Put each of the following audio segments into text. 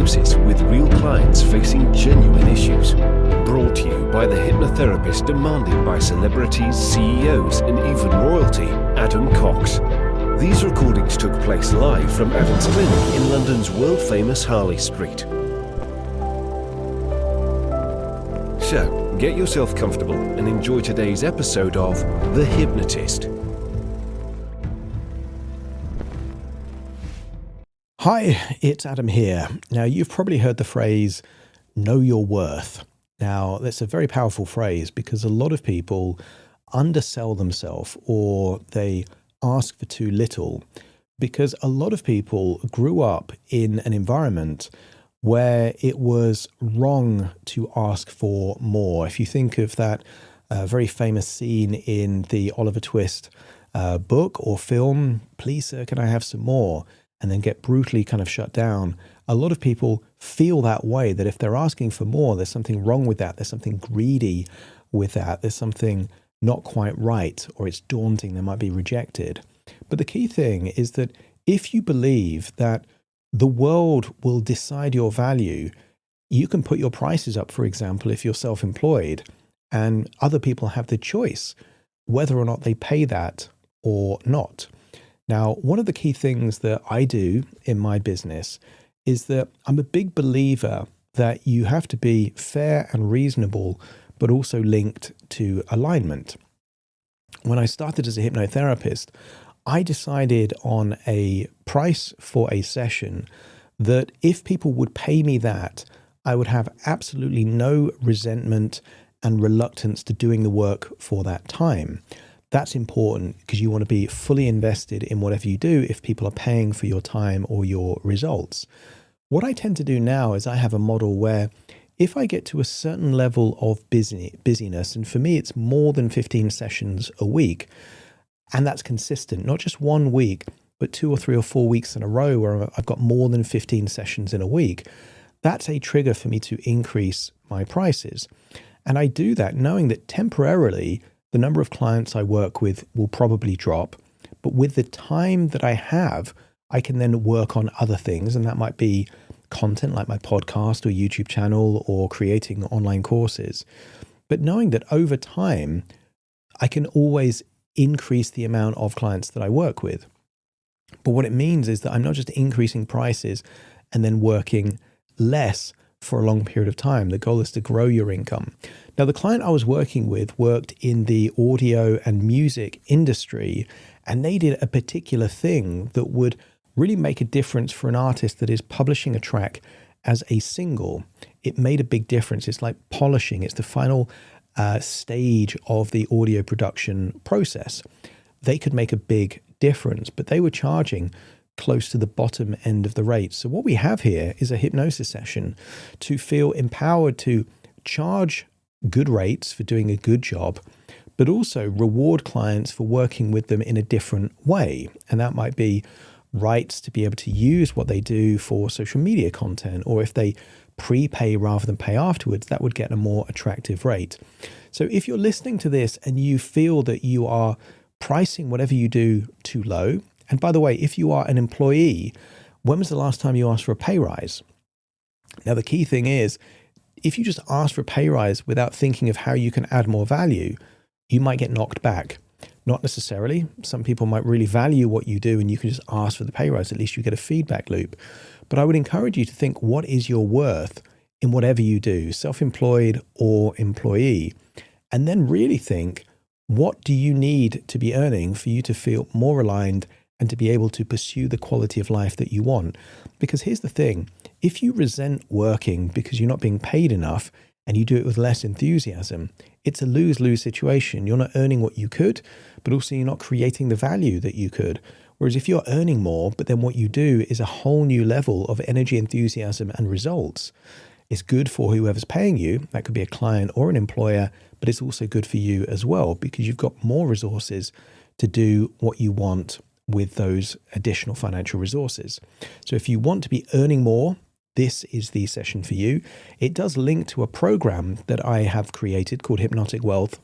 hypnosis with real clients facing genuine issues. Brought to you by the hypnotherapist demanded by celebrities, CEOs, and even royalty, Adam Cox. These recordings took place live from Adam's clinic in London's world-famous Harley Street. So, get yourself comfortable and enjoy today's episode of The Hypnotist. Hi, it's Adam here. Now, you've probably heard the phrase, know your worth. Now, that's a very powerful phrase because a lot of people undersell themselves or they ask for too little because a lot of people grew up in an environment where it was wrong to ask for more. If you think of that very famous scene in the Oliver Twist book or film, please sir, can I have some more? And then get brutally kind of shut down. A lot of people feel that way, that if they're asking for more, there's something wrong with that. There's something greedy with that. There's something not quite right, or it's daunting. They might be rejected. But the key thing is that if you believe that the world will decide your value, you can put your prices up, for example, if you're self-employed, and other people have the choice whether or not they pay that or not. Now, one of the key things that I do in my business is that I'm a big believer that you have to be fair and reasonable, but also linked to alignment. When I started as a hypnotherapist, I decided on a price for a session that if people would pay me that, I would have absolutely no resentment and reluctance to doing the work for that time. That's important because you want to be fully invested in whatever you do if people are paying for your time or your results. What I tend to do now is I have a model where if I get to a certain level of busyness, and for me it's more than 15 sessions a week, and that's consistent, not just 1 week, but 2 or 3 or 4 weeks in a row where I've got more than 15 sessions in a week, that's a trigger for me to increase my prices. And I do that knowing that temporarily the number of clients I work with will probably drop, but with the time that I have, I can then work on other things, and that might be content like my podcast or YouTube channel or creating online courses. But knowing that over time, I can always increase the amount of clients that I work with. But what it means is that I'm not just increasing prices and then working less for a long period of time. The goal is to grow your income. Now, the client I was working with worked in the audio and music industry, and they did a particular thing that would really make a difference for an artist that is publishing a track as a single. It made a big difference. It's like polishing. It's the final stage of the audio production process. They could make a big difference, but they were charging close to the bottom end of the rate. So what we have here is a hypnosis session to feel empowered to charge good rates for doing a good job, but also reward clients for working with them in a different way. And that might be rights to be able to use what they do for social media content, or if they prepay rather than pay afterwards, that would get a more attractive rate. So if you're listening to this and you feel that you are pricing whatever you do too low, and by the way, if you are an employee, when was the last time you asked for a pay rise? Now, the key thing is, if you just ask for a pay rise without thinking of how you can add more value, you might get knocked back. Not necessarily. Some people might really value what you do and you can just ask for the pay rise. At least you get a feedback loop. But I would encourage you to think, what is your worth in whatever you do, self-employed or employee? And then really think, what do you need to be earning for you to feel more aligned and to be able to pursue the quality of life that you want? Because here's the thing, if you resent working because you're not being paid enough and you do it with less enthusiasm, it's a lose-lose situation. You're not earning what you could, but also you're not creating the value that you could. Whereas if you're earning more, but then what you do is a whole new level of energy, enthusiasm, and results, it's good for whoever's paying you. That could be a client or an employer, but it's also good for you as well because you've got more resources to do what you want with those additional financial resources. So if you want to be earning more, this is the session for you. It does link to a program that I have created called Hypnotic Wealth.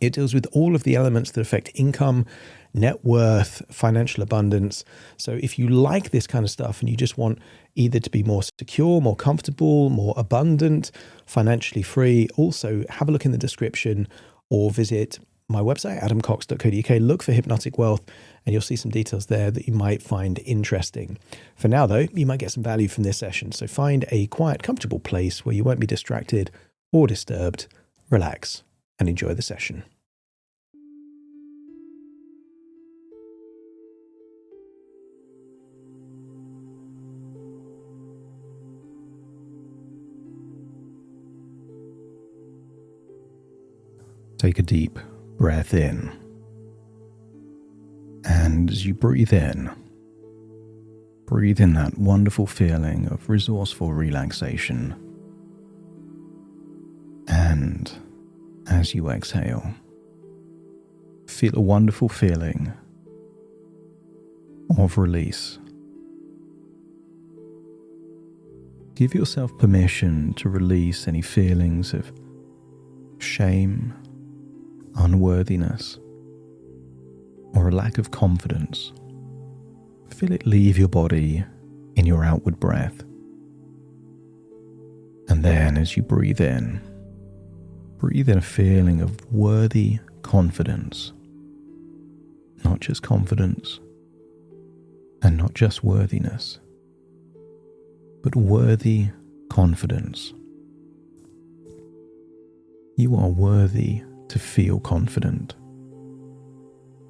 It deals with all of the elements that affect income, net worth, financial abundance. So if you like this kind of stuff and you just want either to be more secure, more comfortable, more abundant, financially free, also have a look in the description or visit my website, adamcox.co.uk. Look for Hypnotic Wealth and you'll see some details there that you might find interesting. For now, though, you might get some value from this session. So find a quiet, comfortable place where you won't be distracted or disturbed. Relax and enjoy the session. Take a deep breath in. And as you breathe in that wonderful feeling of resourceful relaxation. And as you exhale, feel a wonderful feeling of release. Give yourself permission to release any feelings of shame, unworthiness, or a lack of confidence. Feel it leave your body in your outward breath. And then as you breathe in a feeling of worthy confidence. Not just confidence, and not just worthiness, but worthy confidence. You are worthy to feel confident.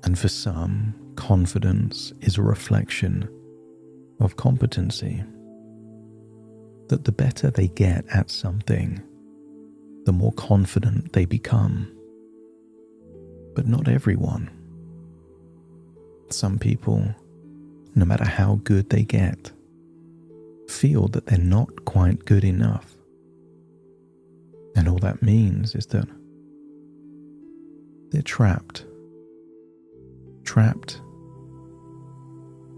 And for some, confidence is a reflection of competency. That the better they get at something, the more confident they become. But not everyone. Some people, no matter how good they get, feel that they're not quite good enough. And all that means is that they're trapped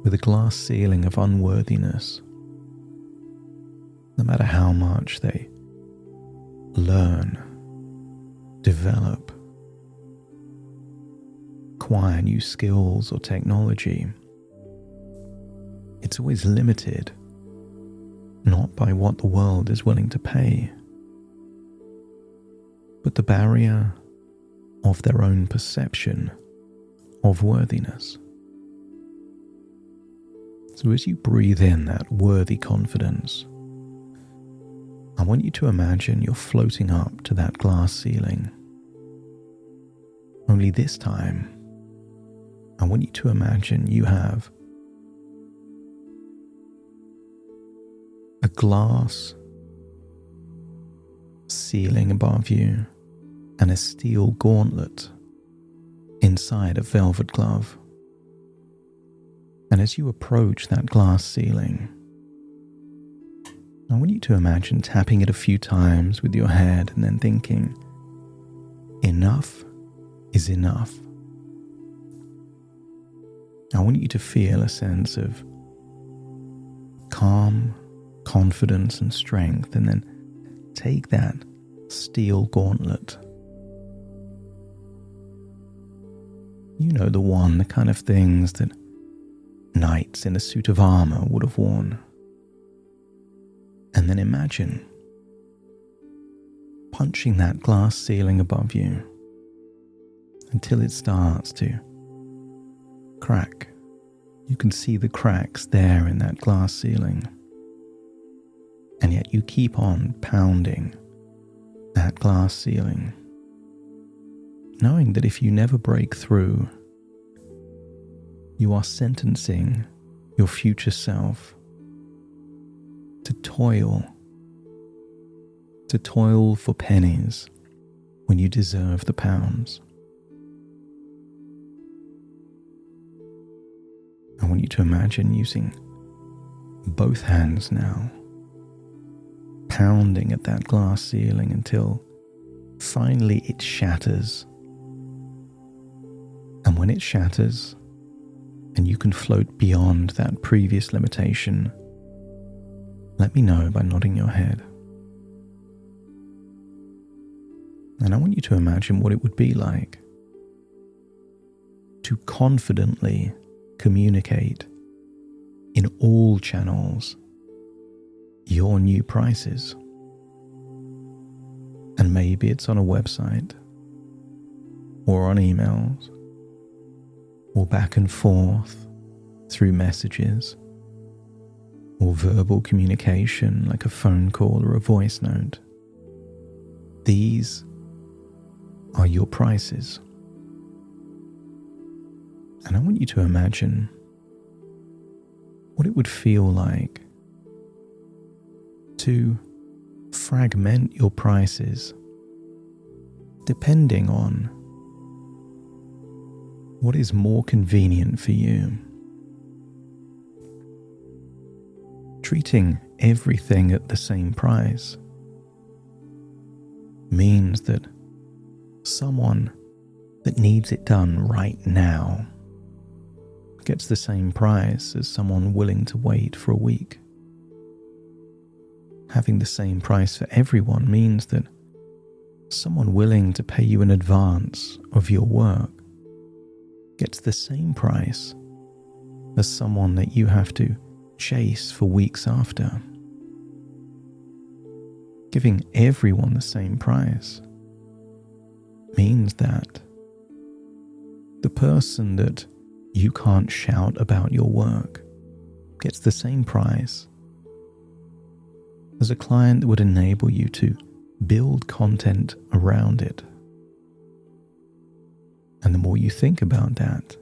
with a glass ceiling of unworthiness. No matter how much they learn, develop, acquire new skills or technology, it's always limited, not by what the world is willing to pay, but the barrier of their own perception of worthiness. So as you breathe in that worthy confidence, I want you to imagine you're floating up to that glass ceiling. Only this time, I want you to imagine you have a glass ceiling above you and a steel gauntlet inside a velvet glove. And as you approach that glass ceiling, I want you to imagine tapping it a few times with your head and then thinking, enough is enough. I want you to feel a sense of calm, confidence and strength, and then take that steel gauntlet. You know, the kind of things that knights in a suit of armor would have worn. And then imagine punching that glass ceiling above you until it starts to crack. You can see the cracks there in that glass ceiling. And yet you keep on pounding that glass ceiling, knowing that if you never break through, you are sentencing your future self to toil for pennies when you deserve the pounds. I want you to imagine using both hands now, pounding at that glass ceiling until finally it shatters. And when it shatters, and you can float beyond that previous limitation, let me know by nodding your head. And I want you to imagine what it would be like to confidently communicate in all channels your new prices. And maybe it's on a website, or on emails, or back and forth through messages, or verbal communication like a phone call or a voice note. These are your prices. And I want you to imagine what it would feel like to fragment your prices depending on what is more convenient for you. Treating everything at the same price means that someone that needs it done right now gets the same price as someone willing to wait for a week. Having the same price for everyone means that someone willing to pay you in advance of your work gets the same price as someone that you have to chase for weeks after. Giving everyone the same price means that the person that you can't shout about your work gets the same price as a client that would enable you to build content around it. And the more you think about that,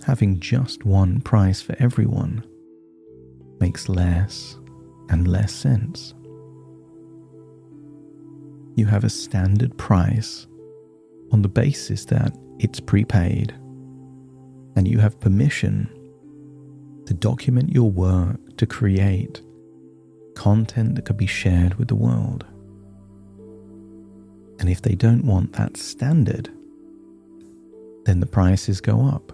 having just one price for everyone makes less and less sense. You have a standard price on the basis that it's prepaid, and you have permission to document your work to create content that could be shared with the world. And if they don't want that standard, then the prices go up,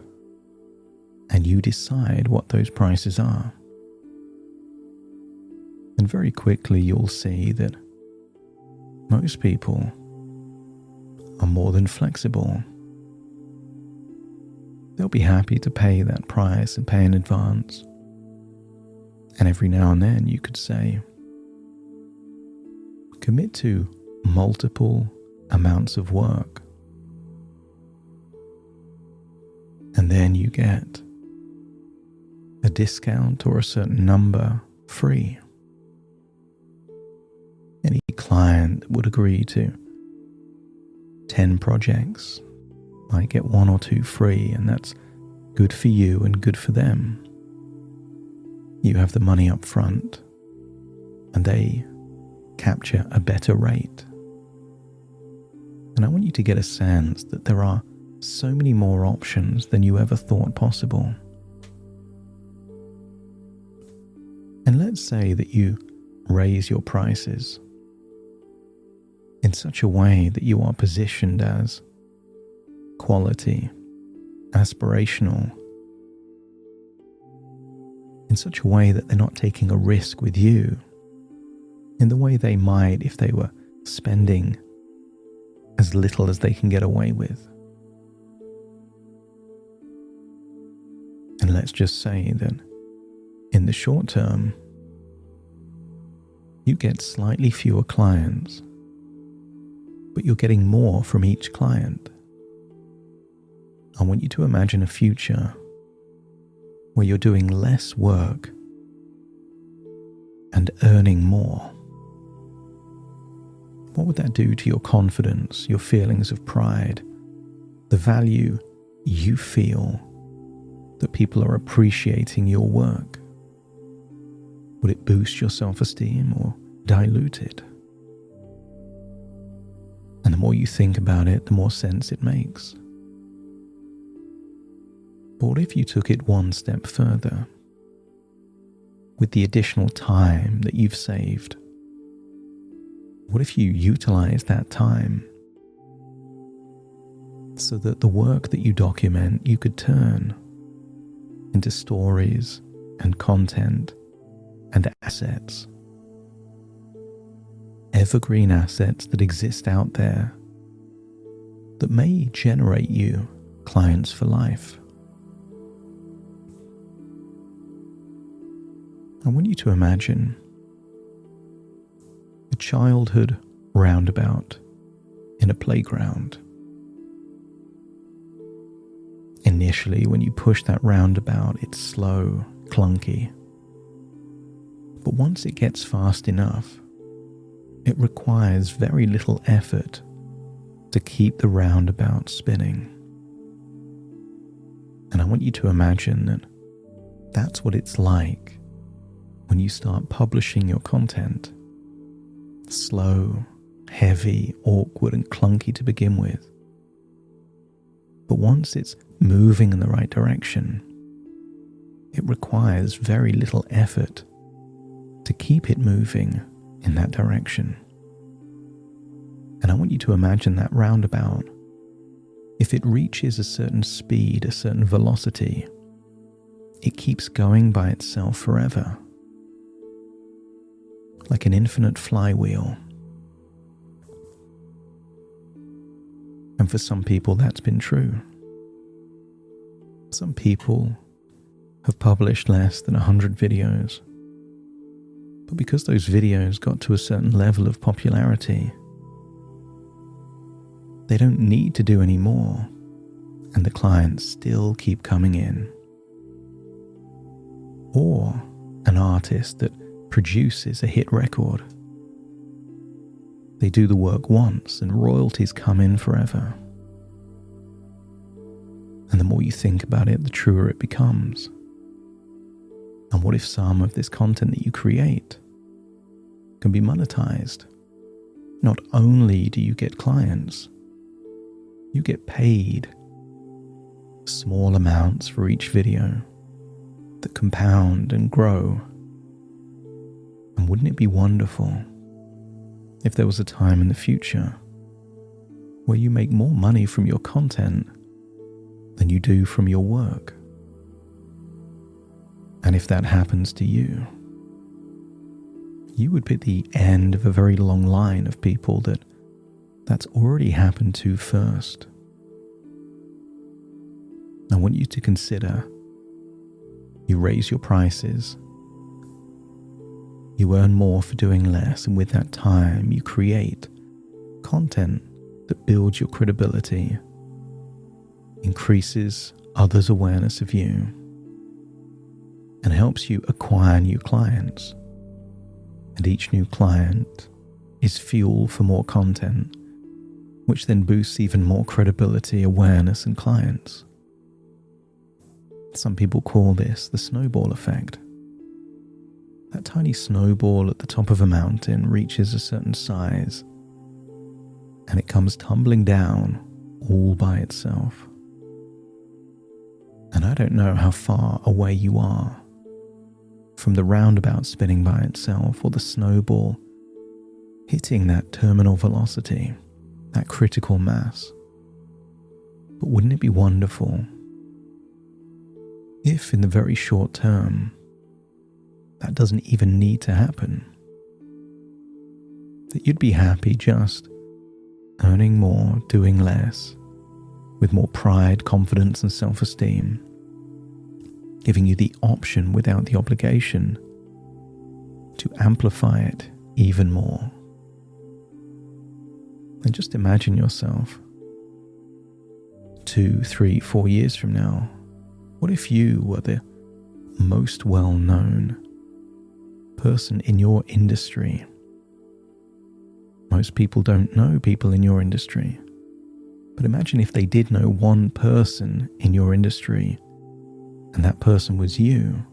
and you decide what those prices are. And very quickly you'll see that most people are more than flexible. They'll be happy to pay that price and pay in advance. And every now and then you could say, commit to multiple amounts of work, and then you get a discount or a certain number free. Any client that would agree to 10 projects might get 1 or 2 free, and that's good for you and good for them. You have the money up front, and they capture a better rate. And I want you to get a sense that there are so many more options than you ever thought possible. And let's say that you raise your prices in such a way that you are positioned as quality, aspirational, in such a way that they're not taking a risk with you in the way they might if they were spending as little as they can get away with. And let's just say that in the short term, you get slightly fewer clients, but you're getting more from each client. I want you to imagine a future where you're doing less work and earning more. What would that do to your confidence, your feelings of pride, the value you feel that people are appreciating your work? Would it boost your self-esteem or dilute it? And the more you think about it, the more sense it makes. But what if you took it one step further? With the additional time that you've saved, what if you utilize that time so that the work that you document you could turn into stories and content and assets? evergreen assets that exist out there that may generate you clients for life. I want you to imagine a childhood roundabout in a playground. Initially, when you push that roundabout, it's slow, clunky. But once it gets fast enough, it requires very little effort to keep the roundabout spinning. And I want you to imagine that that's what it's like when you start publishing your content. Slow, heavy, awkward, and clunky to begin with. But once it's moving in the right direction, it requires very little effort to keep it moving in that direction. And I want you to imagine that roundabout. If it reaches a certain speed, a certain velocity, it keeps going by itself forever. Like an infinite flywheel. And for some people that's been true. Some people have published less than 100 videos. But because those videos got to a certain level of popularity, they don't need to do any more, and the clients still keep coming in. Or an artist that produces a hit record. They do the work once and royalties come in forever. And the more you think about it, the truer it becomes. And what if some of this content that you create can be monetized? Not only do you get clients, you get paid small amounts for each video that compound and grow. And wouldn't it be wonderful if there was a time in the future where you make more money from your content than you do from your work? And if that happens to you, you would be at the end of a very long line of people that's already happened to first. I want you to consider you raise your prices, you earn more for doing less, and with that time you create content that builds your credibility, increases others' awareness of you, and helps you acquire new clients. And each new client is fuel for more content, which then boosts even more credibility, awareness, and clients. Some people call this the snowball effect. That tiny snowball at the top of a mountain reaches a certain size, and it comes tumbling down all by itself. And I don't know how far away you are from the roundabout spinning by itself or the snowball hitting that terminal velocity, that critical mass. But wouldn't it be wonderful if in the very short term that doesn't even need to happen? That you'd be happy just earning more, doing less, with more pride, confidence, and self-esteem, giving you the option without the obligation to amplify it even more. And just imagine yourself 2, 3, 4 years from now. What if you were the most well-known person in your industry? Most people don't know people in your industry. But imagine if they did know one person in your industry, and that person was you.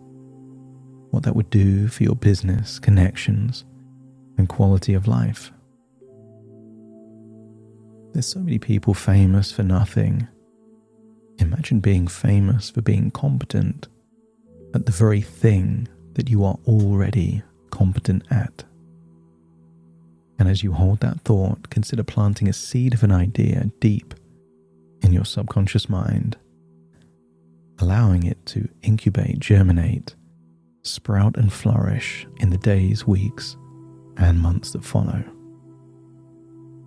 What that would do for your business, connections, and quality of life. There's so many people famous for nothing. Imagine being famous for being competent at the very thing that you are already competent at. And as you hold that thought, consider planting a seed of an idea deep in your subconscious mind, allowing it to incubate, germinate, sprout and flourish in the days, weeks, and months that follow.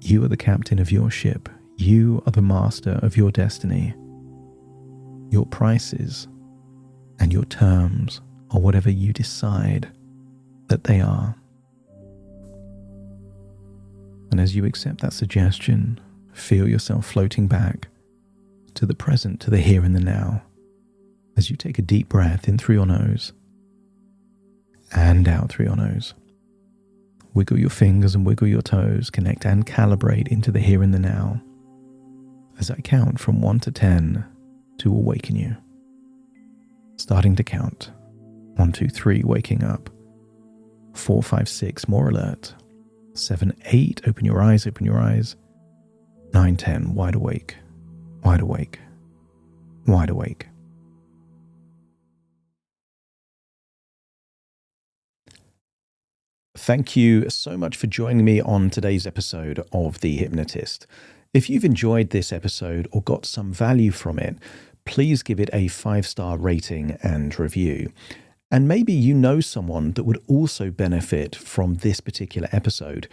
You are the captain of your ship. You are the master of your destiny. Your prices and your terms are whatever you decide that they are. And as you accept that suggestion, feel yourself floating back to the present, to the here and the now, as you take a deep breath in through your nose and out through your nose. Wiggle your fingers and wiggle your toes, connect and calibrate into the here and the now as I count from 1 to 10 to awaken you. Starting to count. 1, 2, 3, waking up. 4, 5, 6, more alert. 7, 8, open your eyes, open your eyes. 9, 10, wide awake, wide awake, wide awake. Thank you so much for joining me on today's episode of The Hypnotist. If you've enjoyed this episode or got some value from it, please give it a 5-star rating and review. And maybe you know someone that would also benefit from this particular episode,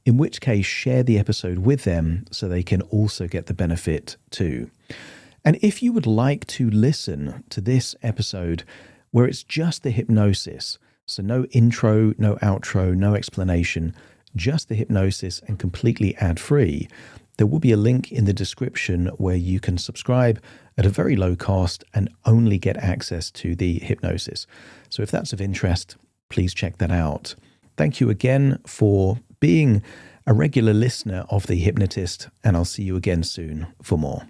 in which case share the episode with them so they can also get the benefit too. And if you would like to listen to this episode where it's just the hypnosis, so no intro, no outro, no explanation, just the hypnosis and completely ad-free, there will be a link in the description where you can subscribe at a very low cost and only get access to the hypnosis. So if that's of interest, please check that out. Thank you again for being a regular listener of The Hypnotist, and I'll see you again soon for more.